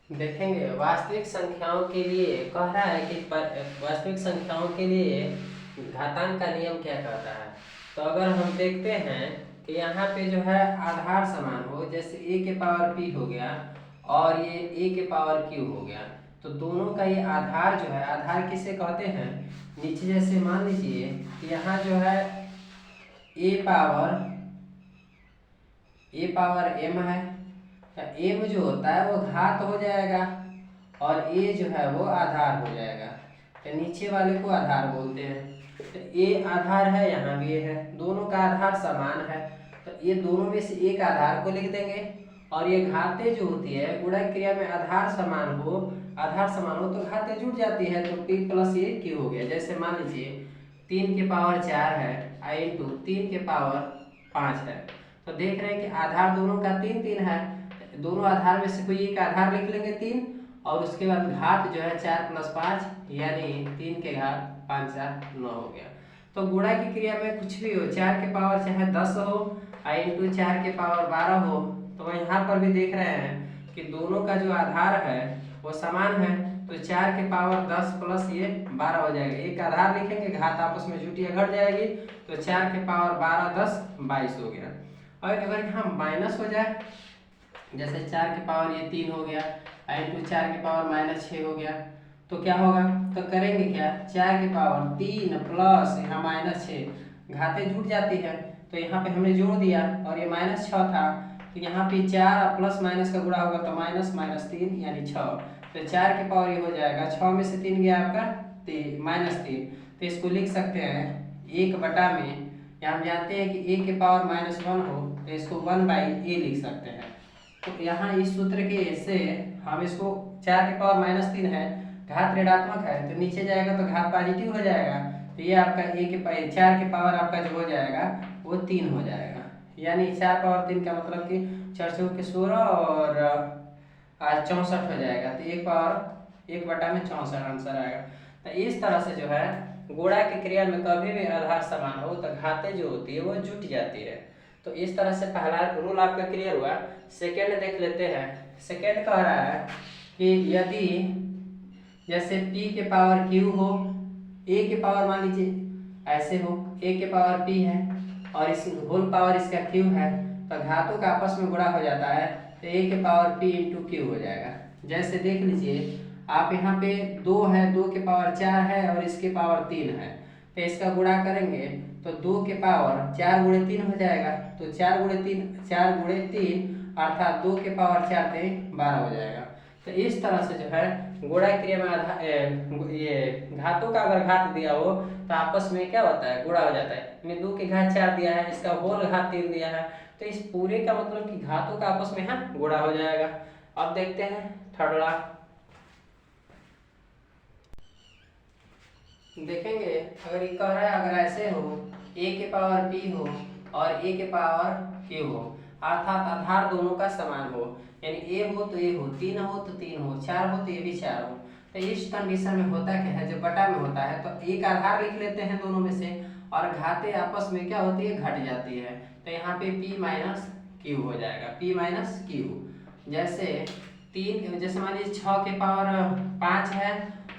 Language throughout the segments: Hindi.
देखेंगे वास्तविक संख्याओं के लिए कह रहा है कि वास्तविक संख्याओं के लिए घातांक का नियम क्या कहता है। तो अगर हम देखते हैं कि यहाँ पे जो है आधार समान हो, जैसे a के पावर p हो गया और ये a के पावर q हो गया, तो दोनों का ये आधार जो है, आधार किसे कहते हैं, नीचे जैसे मान लीजिए कि यहाँ जो है a पावर m है, m जो होता है वो घात हो जाएगा और a जो है वो आधार हो जाएगा। तो नीचे वाले को आधार बोलते हैं। तो a आधार है, यहाँ भी a है, दोनों का आधार समान है, तो ये दोनों में से एक आधार को लिख देंगे। और ये घातें जो होती है गुणक क्रिया में आधार समान हो तो घातें जुड़ जाती है, तो p प्लस ये q हो गया। जैसे मान लीजिए 3 के पावर 4 है इंटू 3 के पावर 5 है, तो देख रहे हैं कि आधार दोनों का 3 3 है, दोनों आधार में से कोई एक आधार लिख लेंगे 3, और उसके बाद घात जो है 4 + 5 यानी 3 के घात 5 4 9 हो गया। तो गुणा की क्रिया में कुछ भी हो, 4 के पावर चाहे 10 हो इंटू 4 के पावर 12 हो, तो यहाँ पर भी देख रहे हैं कि दोनों का जो आधार है वो समान है, तो 4 के पावर 10 प्लस ये 12 हो जाएगा। एक आधार लिखेंगे, घात आपस में जुटिया घट जाएगी, तो 4 के पावर 12 10 22 हो गया। और अगर यहाँ माइनस हो जाए, जैसे 4 के पावर ये 3 हो गया इंटू 4 के पावर -6 हो गया, तो क्या होगा, तो करेंगे क्या, 4 के पावर 3 प्लस यहाँ -6, घातें जुट जाती है, तो यहाँ पे हमने जोड़ दिया और ये -6 था, तो यहाँ पे 4 प्लस माइनस का गुणा होगा तो -3 यानी 6, तो 4 के पावर ये हो जाएगा, 6 में से 3 गया आपका -3, तो इसको लिख सकते हैं 1 में, यहाँ हम जानते हैं कि a के पावर -1 हो तो इसको 1/a लिख सकते हैं। तो यहाँ इस सूत्र के से हम इसको 4 के पावर -3 है, घात ऋणात्मक है, तो नीचे जाएगा तो घात पॉजिटिव हो जाएगा, तो ये आपका 4 के पावर आपका जो हो जाएगा वो 3 हो जाएगा, यानी 4 पावर 3 का मतलब कि 4 चौक के 16 और 64 हो जाएगा, तो 1/64 आंसर आएगा। तो इस तरह से जो है गुणा की क्रिया में कभी भी आधार समान हो तो घातें जो होती है वो जुट जाती है। तो इस तरह से पहला रूल आपका क्लियर हुआ। सेकेंड देख लेते हैं। सेकेंड कह रहा है कि यदि जैसे p के पावर q हो, a के पावर मान लीजिए ऐसे हो, a के पावर p है और इस होल पावर इसका q है, तो घातों का आपस में गुणा हो जाता है, तो a के पावर p इंटू q हो जाएगा। जैसे देख लीजिए आप यहाँ पे 2 है, 2 के पावर 4 है और इसके पावर 3 है, तो इसका गुणा करेंगे तो 2 के पावर 4 × 3 हो जाएगा, तो 4 × 3 अर्थात 2 के पावर 4 3 12 हो जाएगा। तो इस तरह से जो है गुणा क्रिया में ये घातों का अगर घात दिया हो तो आपस में क्या होता है, गुणा हो जाता है। मैंने 2 के घात 4 दिया है, इसका होल घात 3 दिया है, तो इस पूरे का मतलब कि घातों का आपस में यहाँ गुणा हो जाएगा। अब देखते हैं थर्ड। देखेंगे अगर ये कह रहा है अगर ऐसे हो, a के पावर p हो और a के पावर q हो, अर्थात आधार दोनों का समान हो, यानी a हो तो a हो, 3 हो तो 3 हो, 4 हो तो ये भी 4 हो, तो इस कंडीशन में होता क्या है, जब बटा में होता है तो एक आधार लिख लेते हैं दोनों में से, और घातें आपस में क्या होती है, घट जाती है, तो यहाँ पे p माइनस q हो जाएगा, p माइनस q। जैसे जैसे मान लीजिए 6 के पावर 5 है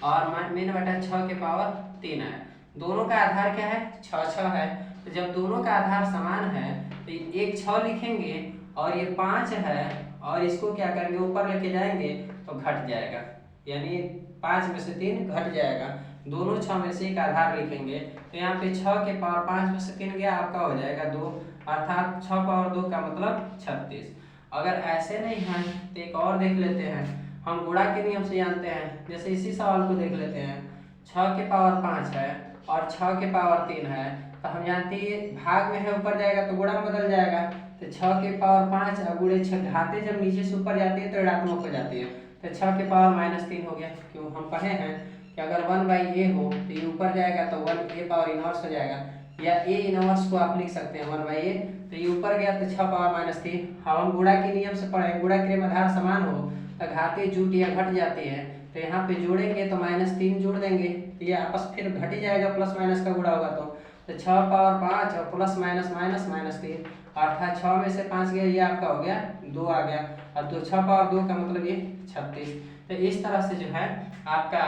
और मेन बटा 6 के पावर 3 है, दोनों का आधार क्या है, 6 है, तो जब दोनों का आधार समान है तो एक 6 लिखेंगे और ये 5 है और इसको क्या करेंगे, ऊपर लेके जाएंगे तो घट जाएगा, यानी 5 में से 3 घट जाएगा, दोनों 6 में से एक आधार लिखेंगे, तो यहाँ पे 6 के पावर 5 में से 3 गया, आपका हो जाएगा 2, अर्थात 6 पावर 2 का मतलब 36। अगर ऐसे नहीं है तो एक और देख लेते हैं, हम गुणा के नियम से जानते हैं, जैसे इसी सवाल को देख लेते हैं, 6 के पावर 5 है और 6 के पावर 3 है, तो हम जानते हैं भाग में है, ऊपर जाएगा तो गुणा में बदल जाएगा, तो 6 के पावर 5 और गुणे 6, घातें जब नीचे से ऊपर जाती है तो ऋणात्मक हो जाती है, तो 6 के पावर -3 हो गया, क्यों हम पढ़े हैं कि अगर 1/a हो तो ये ऊपर जाएगा तो 1a पावर इनवर्स हो जाएगा, या a इनवर्स को आप लिख सकते हैं 1/a, तो ये ऊपर गया तो 6 पावर -3। हम गुणा के नियम से पढ़े, गुणा क्रिया में आधार समान हो तो घातें जुट या घट जाती है, तो यहाँ पे जोड़ेंगे तो -3 जोड़ देंगे, तो ये आपस फिर घट ही जाएगा, प्लस माइनस का गुणा होगा, तो 6 पावर 5 और प्लस माइनस -3, अर्थात 6 में से 5 गया, ये आपका हो गया 2 आ गया, और 6 पावर 2 का मतलब ये 36। तो इस तरह से जो है आपका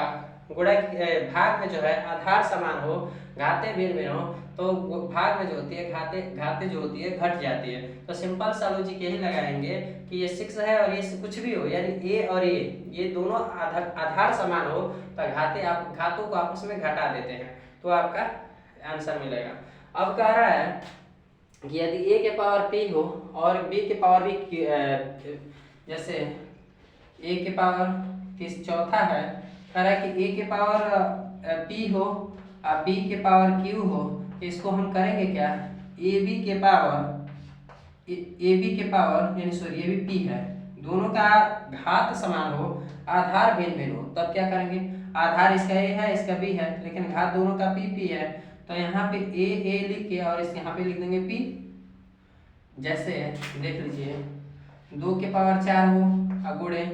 गुणक भाग में जो है आधार समान हो, घाते भिन्न भिन्न हो, तो भाग में जो होती है घाते जो होती है घट जाती है। तो सिंपल सा लॉजिक यही लगाएंगे कि ये 6 है और ये कुछ भी हो, यानी ए और ये दोनों आधार समान हो तो घातों को आपस में घटा देते हैं, तो आपका आंसर मिलेगा। अब कह रहा है कि यदि a के पावर p हो और b के पावर भी, जैसे a के पावर चौथा है, कह रहा है कि a के पावर p हो और b के पावर q हो, इसको हम करेंगे क्या, ab के पावर यानी सॉरी ये भी p है, दोनों का घात समान हो, आधार भिन्न भिन्न हो, तब क्या करेंगे, आधार इसका a है इसका b है, लेकिन घात दोनों का p है, तो यहाँ पे a लिख के और इस यहाँ पे लिख देंगे p। जैसे देख लीजिए 2 के पावर 4 हो गुणे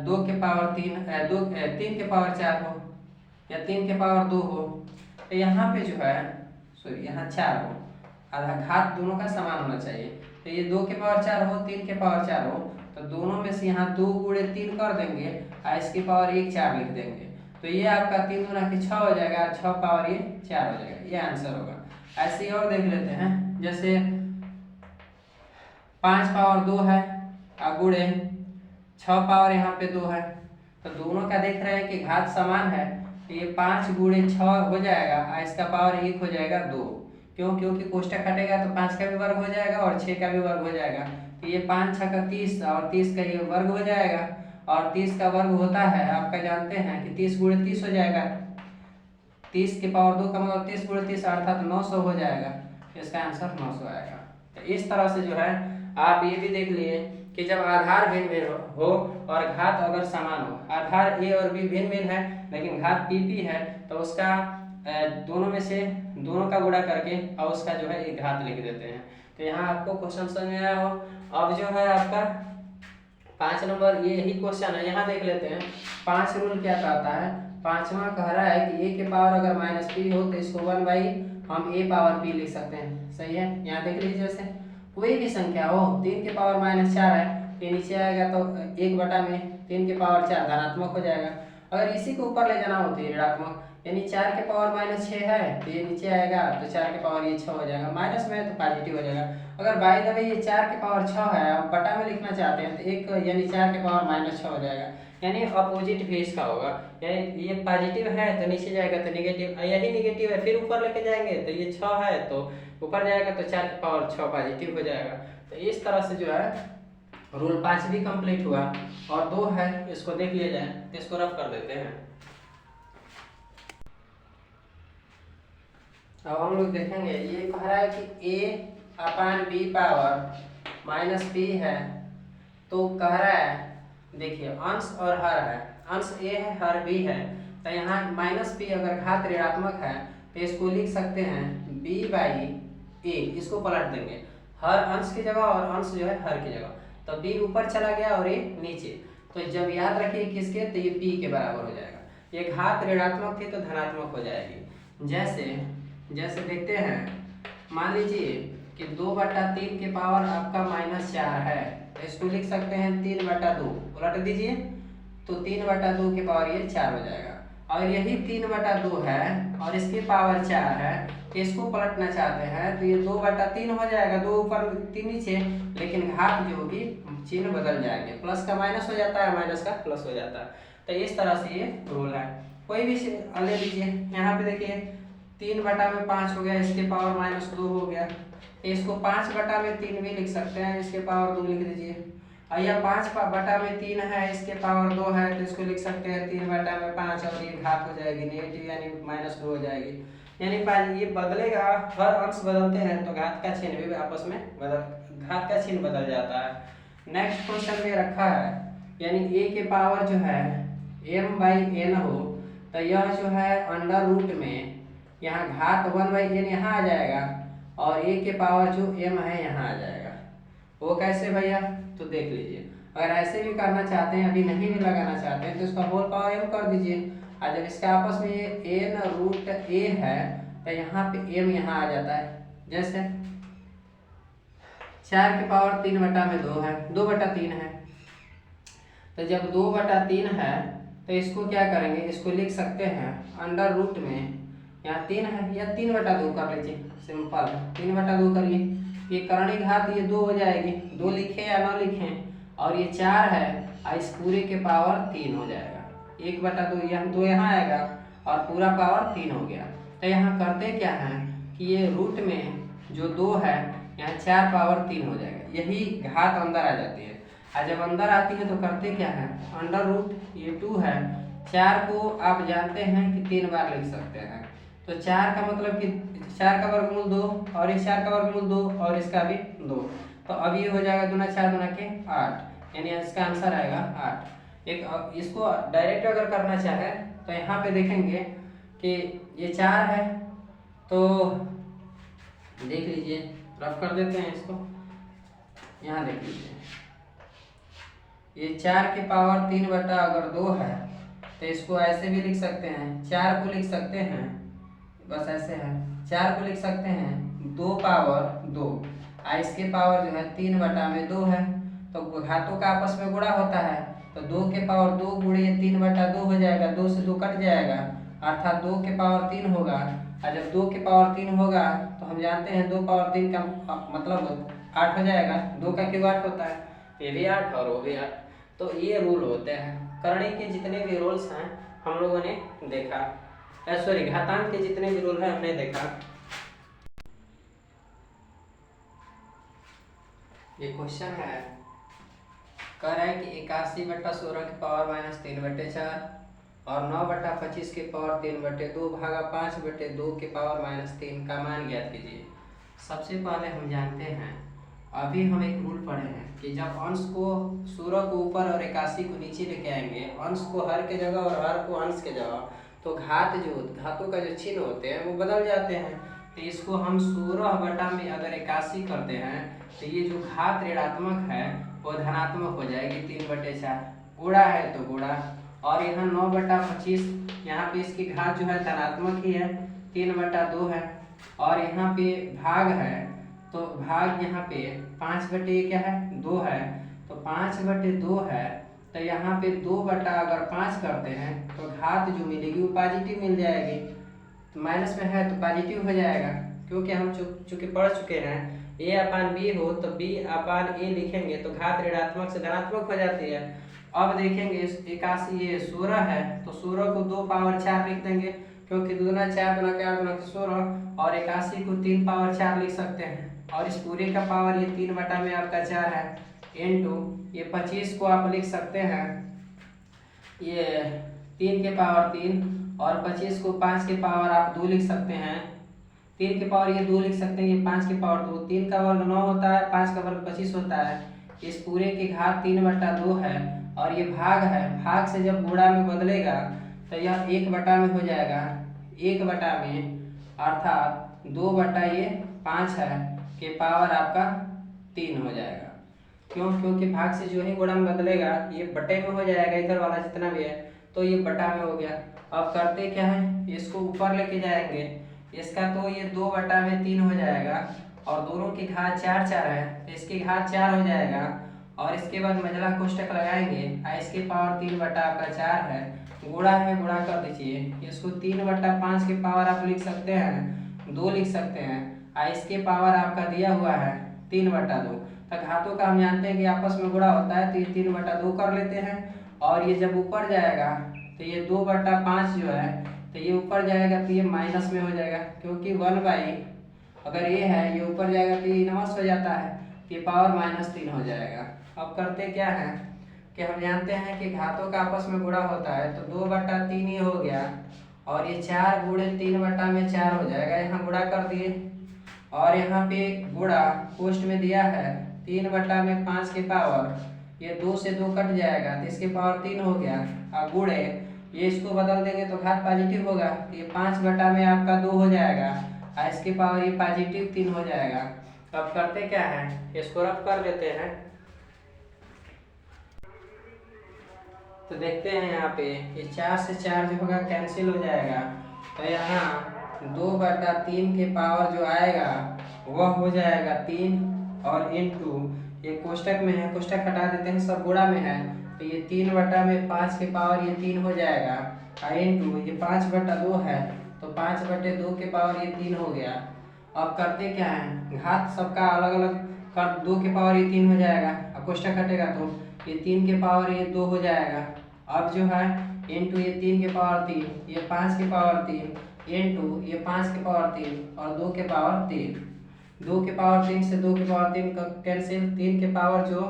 2 के पावर 3 3 के पावर 4 हो या 3 के पावर 2 हो, तो यहाँ पे जो है सॉरी यहाँ 4 हो, आधा घात दोनों का समान होना चाहिए। तो ये 2 के पावर 4 हो 3 के पावर 4 हो, तो दोनों में से यहाँ 2 गुणे 3 कर देंगे और इसके पावर 1 4 लिख देंगे, तो ये आपका 3 गुना के 6 हो जाएगा और 6 पावर ये 4 हो जाएगा, ये आंसर होगा। ऐसे ही और देख लेते हैं, जैसे 5 पावर 2 है गुणे 6 पावर यहाँ पे 2 है, तो दोनों का देख रहे हैं कि घात समान है, तो ये 5 गुणे 6 हो जाएगा और इसका पावर 1 हो जाएगा 2, क्यों, क्योंकि कोष्टक कटेगा तो 5 का भी वर्ग हो जाएगा और 6 का भी वर्ग हो जाएगा, तो ये 5 6 का 30 और 30 का ये वर्ग हो जाएगा, और 30 का वर्ग होता है आपका जानते हैं कि 30 गुणे 30 हो जाएगा, 30 के पावर 2 का मतलब 30 गुणे 30 अर्थात 900 हो जाएगा, इसका आंसर 900 आएगा। तो इस तरह से जो है आप ये भी देख लिए कि जब आधार भिन्न भिन्न हो और घात अगर समान हो, आधार a और b भिन्न भिन्न है लेकिन घात p है, तो उसका दोनों में से दोनों का गुणा करके और उसका जो है एक घात लिख देते हैं। तो यहाँ आपको क्वेश्चन समझ में आया हो। अब जो है आपका 5 नंबर ये ही क्वेश्चन है, यहाँ देख लेते हैं 5 रूल क्या कहता है। 5वां कह रहा है कि a के पावर अगर -p हो तो इसको 1 बाई हम a पावर p लिख सकते हैं, सही है। यहाँ देख लीजिए जैसे कोई भी संख्या हो 3 के पावर -4 है, ये नीचे आएगा तो 1 बटा में 3 के पावर 4 धनात्मक हो जाएगा, अगर इसी को ऊपर ले जाना हो तो ऋणात्मक, यानी 4 के पावर -6 है तो ये नीचे आएगा तो 4 के पावर ये 6 हो जाएगा, माइनस में है तो पॉजिटिव हो जाएगा। अगर बाय द वे ये 4 के पावर 6 है अब बटा में लिखना चाहते हैं तो एक यानी 4 के पावर -6 हो जाएगा, यानी अपोजिट भी इसका होगा, यानी ये पॉजिटिव है तो नीचे जाएगा तो निगेटिव, यही निगेटिव है फिर ऊपर लेके जाएंगे तो ये 6 है तो ऊपर जाएगा तो 4 के पावर 6 पॉजिटिव हो जाएगा। तो इस तरह से जो है रूल 5 भी कंप्लीट हुआ, और 2 है इसको देख लिया जाए, तो इसको रफ कर देते हैं। अब हम लोग देखेंगे ये कह रहा है कि a/b पावर -p है, तो कह रहा है देखिए अंश और हर है, अंश a है हर b है, तो यहाँ -p अगर घात ऋणात्मक है तो इसको लिख सकते हैं b/a, इसको पलट देंगे हर अंश की जगह और अंश जो है हर की जगह, तो b ऊपर चला गया और a नीचे, तो जब याद रखिए किसके तो ये p के बराबर हो जाएगा, ये घात ऋणात्मक थी तो धनात्मक हो जाएगी। जैसे देखते हैं, मान लीजिए कि 2/3 के पावर आपका -4 है, तो इसको लिख सकते हैं 3/2, उलट दीजिए तो 3/2 के पावर ये 4 हो जाएगा, और यही 3/2 है और इसकी पावर 4 है, इसको पलटना चाहते हैं तो ये 2/3 हो जाएगा, 2 ऊपर 3 नीचे, लेकिन घात जो होगी चिन्ह बदल जाएंगे, प्लस का माइनस हो जाता है माइनस का प्लस हो जाता है, तो इस तरह से ये रूल है। कोई भी ले लीजिए, यहाँ पे देखिए 3/5 हो गया, इसके पावर -2 हो गया, इसको 5/3 भी लिख सकते हैं, इसके पावर 2 लिख दीजिए, और यह 5/3 है इसके पावर 2 है तो इसको लिख सकते हैं 3/5, और ये घात हो जाएगी नेगेटिव यानी -2 हो जाएगी, यानी ये बदलेगा, हर अंश बदलते हैं तो घात का चिन्ह भी आपस में घात का चिन्ह बदल जाता है। नेक्स्ट क्वेश्चन में रखा है यानी a के पावर जो है m/n हो, तो यह जो है अंडर रूट में यहाँ घात 1/n यहाँ आ जाएगा, और a के पावर जो m है यहाँ आ जाएगा, वो कैसे भैया, तो देख लीजिए, अगर ऐसे भी करना चाहते हैं, अभी नहीं भी लगाना चाहते हैं तो इसका होल पावर m कर दीजिए, और जब इसका आपस में ये n√a है तो यहाँ पे m यहाँ आ जाता है, जैसे 4 की पावर 3/2 है, 2/3 है। तो जब 2/3 है तो इसको क्या करेंगे, इसको लिख सकते हैं अंडर रूट में, यहाँ 3 है या 3/2 कर लीजिए, सिंपल 3/2 करिए, ये करणीय घात ये 2 हो जाएगी, 2 लिखें या ना लिखें, और ये 4 है और इस पूरे के पावर 3 हो जाएगा, 1/2 यहाँ 2 यहाँ आएगा और पूरा पावर 3 हो गया। तो यहाँ करते क्या है कि ये रूट में जो 2 है यहाँ 4 पावर 3 हो जाएगा, यही घात अंदर आ जाती है। और जब अंदर आती है तो करते क्या है, अंडर रूट ये 2 है, 4 को आप जानते हैं कि 3 बार लिख सकते हैं, तो 4 का मतलब कि 4 का वर्गमूल 2 और इस 4 का वर्गमूल 2 और इसका भी 2, तो अब ये हो जाएगा 2 × 4 = 8, यानी इसका आंसर आएगा 8। एक इसको डायरेक्ट अगर करना चाहे तो यहाँ पे देखेंगे कि ये 4 है, तो देख लीजिए रफ कर देते हैं इसको, यहाँ देख लीजिए ये 4 की पावर 3/2 है, तो इसको ऐसे भी लिख सकते हैं, 4 को लिख सकते हैं, बस ऐसे है, 4 को लिख सकते हैं 2 पावर 2, इसके पावर जो है 3/2 है, तो घातों का आपस में गुणा होता है, तो 2 के पावर 2 गुणे 3/2 हो जाएगा, 2 से 2 कट जाएगा, अर्थात 2 के पावर 3 होगा, और जब 2 के पावर 3 होगा तो हम जानते हैं 2 पावर 3 का मतलब 8 हो जाएगा, 2 का क्यों 8 होता है, ये भी 8 और वो भी 8। तो ये रूल होते हैं, करणीय के जितने भी रूल्स हैं हम लोगों ने देखा, सॉरी घातांक के जितने भी रूल हैं हमने देखा। ये क्वेश्चन है, कह रहा है कि 81/16 की पावर -3/4 और 9/25 की पावर 3/2 भागा 5/2 की पावर -3 का मान ज्ञात कीजिए। सबसे पहले हम जानते हैं, अभी हम एक रूल पढ़े हैं कि जब अंश को 16 को ऊपर और 81 को नीचे लेके आएंगे, अंश को हर के जगह और हर को अंश के जगह, तो घातों का जो चिन्ह होते हैं वो बदल जाते हैं। तो इसको हम 16 में अगर 81 करते हैं तो ये जो घात ऋणात्मक है वो धनात्मक हो जाएगी, 3/4, गुणा है तो गुणा, और यहाँ 9/25, यहाँ पे इसकी घात जो है धनात्मक ही है, 3/2 है, और यहाँ पे भाग है, तो भाग यहाँ पे 5/, क्या है 2 है, तो 5/2 है, तो यहाँ पे 2/5 करते हैं तो घात जो मिलेगी वो पॉजिटिव मिल जाएगी, तो माइनस में है तो पॉजिटिव हो जाएगा, क्योंकि हम चूंकि पढ़ चुके हैं a/b हो तो b/a लिखेंगे तो घात ऋणात्मक से धनात्मक हो जाती है। अब देखेंगे 81 ये 16 है, तो 16 को 2 पावर 4 लिख देंगे, क्योंकि 2 × 4 × 8 × 16, और 81 को 3 पावर 4 लिख सकते हैं, और इस पूरे का पावर ये 3 में आपका 4 है, इनटू ये 25 को आप लिख सकते हैं ये 3 के पावर 3, और 25 को 5 के पावर आप 2 लिख सकते हैं, 3 के पावर ये 2 लिख सकते हैं, ये 5 के पावर 2, 3 का वर्ग 9 होता है, 5 का वर्ग 25 होता है, इस पूरे की घात 3/2 है, और ये भाग है, भाग से जब गुणा में बदलेगा तो यह 1/, में हो जाएगा, 1/, में अर्थात 2/5 है के पावर आपका 3 हो जाएगा। क्योंकि भाग से जो ही गुणा में बदलेगा ये बटे में हो जाएगा, इधर वाला जितना भी है, तो ये बटा में हो गया। अब करते क्या है, इसको ऊपर लेके जाएंगे, इसका तो ये 2/3 हो जाएगा, और दोनों की घात 4 4 है तो इसकी घात 4 हो जाएगा, और इसके बाद मझला कोष्टक लगाएंगे, इसके पावर 3/4 है, गुणा है, गुणा कर दीजिए, इसको 3/5 के पावर आप लिख सकते हैं 2 लिख सकते हैं, इसके पावर आपका दिया हुआ है 3/2, तो घातों का हम जानते हैं कि आपस में गुणा होता है, तो ये 3/2 कर लेते हैं, और ये जब ऊपर जाएगा तो ये 2/5 जो है तो ये ऊपर जाएगा तो ये माइनस में हो जाएगा, क्योंकि 1/, अगर ये है ये ऊपर जाएगा तो ये इनवर्स हो जाता है, तो ये पावर -3 हो जाएगा। अब करते क्या है कि हम जानते हैं कि घातों का आपस में गुणा होता है, तो 2/3 ये हो गया, और ये 4 गुणे 3/4 हो जाएगा, यहाँ गुणा कर दिए, और यहाँ पे गुणा कोष्ट में दिया है 3/5 के पावर, ये 2 से 2 कट जाएगा तो इसके पावर 3 हो गया, और गुणे ये इसको बदल देंगे तो घात पॉजिटिव होगा, ये 5/, में आपका 2 हो जाएगा, और इसके पावर ये पॉजिटिव 3 हो जाएगा। अब करते क्या है, इसको रफ कर लेते हैं, तो देखते हैं यहाँ पे ये 4 से 4 जो होगा कैंसिल हो जाएगा, तो यहाँ 2/3 के पावर जो आएगा वह हो जाएगा 3, और इंटू ये कोष्टक में है, कोष्टक हटा देते हैं, सब गुणा में है, तो ये 3/5 के पावर ये 3 हो जाएगा, और इंटू ये 5/2 है, तो 5/2 के पावर ये 3 हो गया। अब करते क्या है, घात सबका अलग अलग कर, 2 के पावर ये 3 हो जाएगा, अब कोष्टक हटेगा तो ये 3 के पावर ये 2 हो जाएगा। अब जो है इंटू ये 3 के पावर 3, ये 5 के पावर 3, इंटू ये 5 के पावर 3 और 2 के पावर 3। 2 के पावर 3 से 2 के पावर 3 का कैंसिल, 3 के पावर जो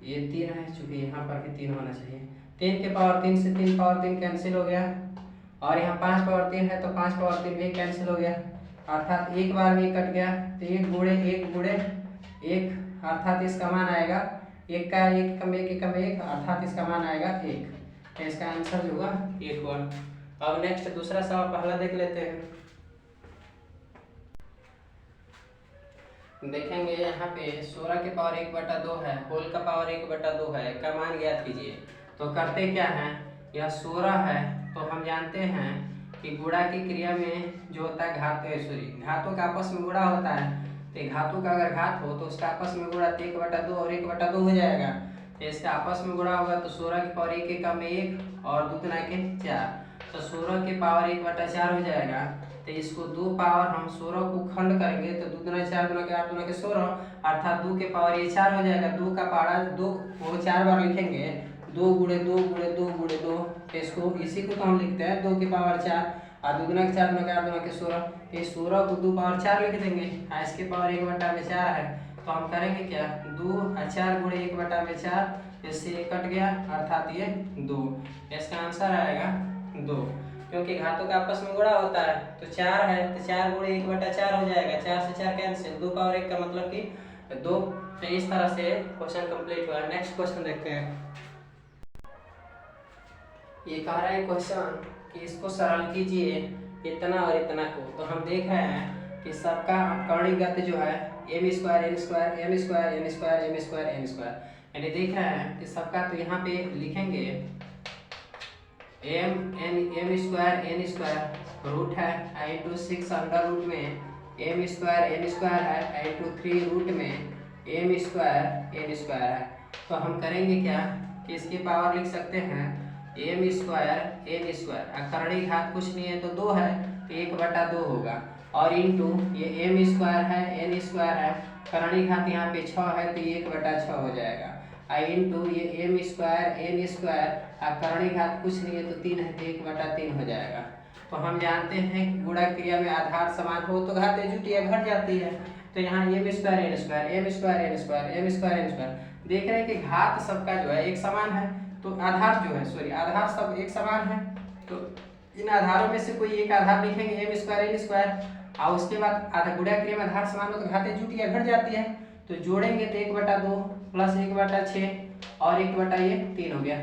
ये 3 है, चूंकि यहाँ पर भी 3 होना चाहिए, 3 के पावर 3 से 3 पावर 3 कैंसिल हो गया, और यहाँ 5 पावर 3 है तो 5 पावर 3 भी कैंसिल हो गया, अर्थात एक बार में कट गया, तो 1 गुणे 1 अर्थात इसका मान आएगा 1 का 1 कम 1 कम 1 अर्थात इसका मान आएगा 1, तो इसका आंसर जो होगा 1 हुआ। अब नेक्स्ट दूसरा सवाल पहला देख लेते हैं। देखेंगे यहाँ पे 16 के पावर 1/2 है, होल का पावर 1/2 है, का मान ज्ञात कीजिए। तो करते क्या है, यह 16 है तो हम जानते हैं कि गुणा की क्रिया में जो होता है घातों का आपस में गुणा होता है, तो घातों का अगर घात हो तो उसका आपस में गुणा 1/2 और 1/2 हो जाएगा, तो इसका आपस में गुणा होगा तो 16 की पावर 1 कम 1 और 2 के 4, तो 16 के पावर 1/4 हो जाएगा। तो इसको 2 पावर हम 16 को खंड करेंगे तो 2 दूना 4 दूना के 8 दूना के 16 अर्थात 2 के पावर ये 4 हो जाएगा। 2 का पारा 2 वो 4 बार लिखेंगे, 2 गुणे 2 गुणे 2 गुणे 2, तो इसको इसी को तो हम लिखते हैं 2 के पावर 4 और 2 दूना के 4 दूना के 8 दूना के 16, तो 16 को 2 पावर 4 लिख देंगे, इसके पावर 1/4 है, तो हम करेंगे क्या 2 और 4 गुणे 1/4, इससे ये कट गया अर्थात ये 2, इसका आंसर आएगा 2, क्योंकि घातों का आपस में गुणा होता है, तो 4 है तो 4 गुणे 1/4 हो जाएगा, 4 से 4 कैंसिल, 2 पावर 1 का मतलब कि 2। तो इस तरह से क्वेश्चन कंप्लीट हुआ। नेक्स्ट क्वेश्चन देखते हैं। ये कह रहा है क्वेश्चन कि इसको सरल कीजिए इतना और इतना को, तो हम देख रहे हैं कि सबका करणीगत जो है m² n² यानी देख रहे हैं कि सबका, तो यहाँ पे लिखेंगे m² रूट है इंटू 6 अंडर रूट में m² है इंटू 3 रूट में m² है। तो हम करेंगे क्या कि इसकी पावर लिख सकते हैं m², करणीय घात कुछ नहीं है तो 2 है तो 1/2 होगा, और इंटू ये m² है n² है, करणीय घात यहाँ पे 6 है तो 1/6 हो जाएगा, इंटू ये m² करणीय घात कुछ नहीं है तो 3 है तो 1/3 हो जाएगा। तो हम जानते हैं कि गुणा क्रिया में आधार समान हो तो घातें जुटी है घट जाती है, तो यहाँ m²n² देख रहे हैं कि घात सबका जो है एक समान है, तो आधार जो है आधार सब एक समान है, तो इन आधारों में से कोई एक आधार लिखेंगे m²n², और उसके बाद गुणा क्रिया में आधार समान हो तो घातें जुटी है घट जाती है, तो जोड़ेंगे तो 1/2 प्लस 1/6 और 1/3 हो गया,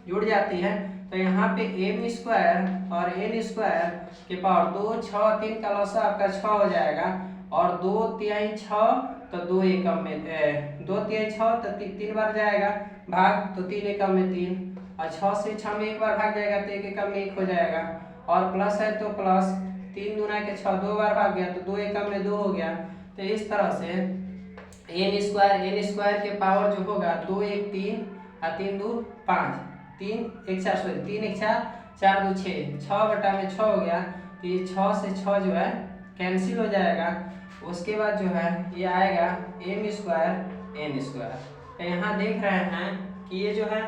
जुड़ जाती है। तो यहाँ पे m² और n² के पावर 2 6 3 का लसा आपका 6 हो जाएगा, और 2 तिहाई 6 तो 2 एकम में 2 तिहाई 6 तो 3 बार जाएगा भाग, तो 3 एकम में 3, और 6 से 6 में एक बार भाग जाएगा तो 1 एकम में 1 हो जाएगा, और प्लस है तो प्लस 3 दूना के 6 2 बार भाग गया तो 2 एकम में 2 हो गया। तो इस तरह से n² के पावर जो होगा 2 1 3 और 3 2 5 3 1 4 4 2 6 6/6 हो गया, तो ये 6 से 6 जो है कैंसिल हो जाएगा, उसके बाद जो है ये आएगा m² n²। तो यहाँ देख रहे हैं कि ये जो है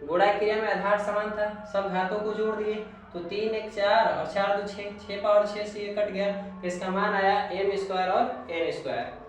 गुणा क्रिया में आधार समान था, सब घातों को जोड़ दिए तो 3 1 4 और 4 2 6 6 पावर 6 से ये कट गया, इसका मान आया m² और n²।